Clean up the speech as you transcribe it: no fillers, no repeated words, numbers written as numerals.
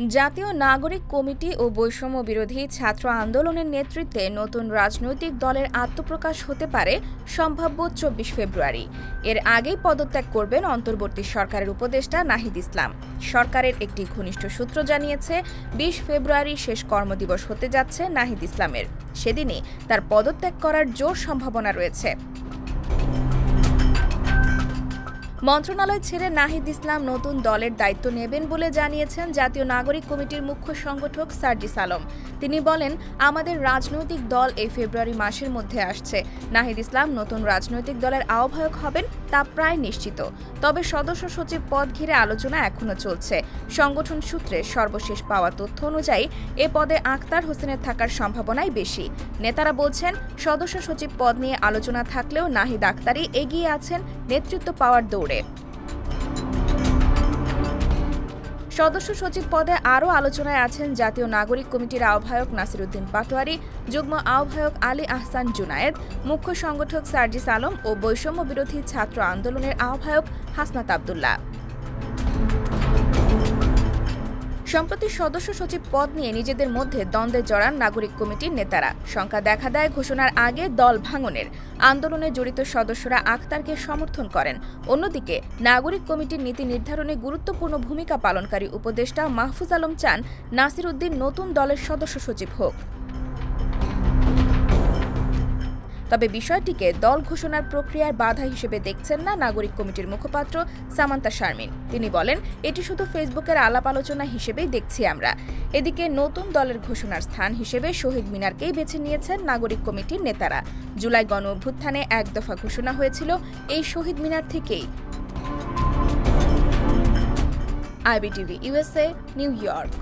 জাতীয় নাগরিক কমিটি ও বৈষম্য বিরোধী ছাত্র আন্দোলনের নেতৃত্বে নতুন রাজনৈতিক দলের আত্মপ্রকাশ হতে পারে সম্ভাব্য ২৪ ফেব্রুয়ারি। এর আগেই পদত্যাগ করবেন অন্তর্বর্তী সরকারের উপদেষ্টা নাহিদ ইসলাম। সরকারের একটি ঘনিষ্ঠ সূত্র জানিয়েছে ২০ ফেব্রুয়ারি শেষ কর্মদিবস হতে যাচ্ছে নাহিদ ইসলামের। সেদিনই তার পদত্যাগ করার জোর সম্ভাবনা রয়েছে। মন্ত্রণালয় ছেড়ে নাহিদ ইসলাম নতুন দলের দায়িত্ব নেবেন বলে জানিয়েছেন জাতীয় নাগরিক কমিটির মুখ্য সংগঠক সার্জিস আলম। তিনি বলেন, আমাদের রাজনৈতিক দল এই ফেব্রুয়ারি মাসের মধ্যে আসছে। নাহিদ ইসলাম নতুন রাজনৈতিক দলের আহ্বায়ক হবেন তা প্রায় নিশ্চিত। তবে সদস্য সচিব পদ ঘিরে আলোচনা এখনো চলছে। সংগঠন সূত্রে সর্বশেষ পাওয়া তথ্য অনুযায়ী এ পদে আখতার হোসেনের থাকার সম্ভাবনাই বেশি। নেতারা বলছেন, সদস্য সচিব পদ নিয়ে আলোচনা থাকলেও নাহিদ আখতারই এগিয়ে আছেন নেতৃত্ব পাওয়ার দৌড়ে। সদস্য সচিব পদে আরও আলোচনায় আছেন জাতীয় নাগরিক কমিটির আহ্বায়ক নাসির উদ্দিন পাটোয়ারি, যুগ্ম আহ্বায়ক আলী আহসান জুনায়েদ, মুখ্য সংগঠক সার্জিস আলম ও বৈষম্য বিরোধী ছাত্র আন্দোলনের আহ্বায়ক হাসনাত আবদুল্লাহ। সম্প্রতি সদস্য সচিব পদ নিয়ে নিজেদের মধ্যে দ্বন্দ্বে জড়ান নাগরিক কমিটির নেতারা। শঙ্কা দেখা দেয় ঘোষণার আগে দল ভাঙনের। আন্দোলনে জড়িত সদস্যরা আখতারকে সমর্থন করেন। অন্যদিকে নাগরিক কমিটির নীতি নির্ধারণে গুরুত্বপূর্ণ ভূমিকা পালনকারী উপদেষ্টা মাহফুজ আলম চান নাসির উদ্দিন নতুন দলের সদস্য সচিব হোক। তবে বিষয়টিকে দল ঘোষণার প্রক্রিয়ার বাধা হিসেবে দেখছেন না নাগরিক কমিটির মুখপাত্র সামান্তা শারমিন। তিনি বলেন, এটি শুধু ফেসবুকের আলাপ আলোচনা হিসেবেই দেখছি আমরা। এদিকে নতুন দলের ঘোষণার স্থান হিসেবে শহীদ মিনারকেই বেছে নিয়েছেন নাগরিক কমিটির নেতারা। জুলাই গণ অভ্যুত্থানে এক দফা ঘোষণা হয়েছিল এই শহীদ মিনার থেকেই। IBTV USA, new York.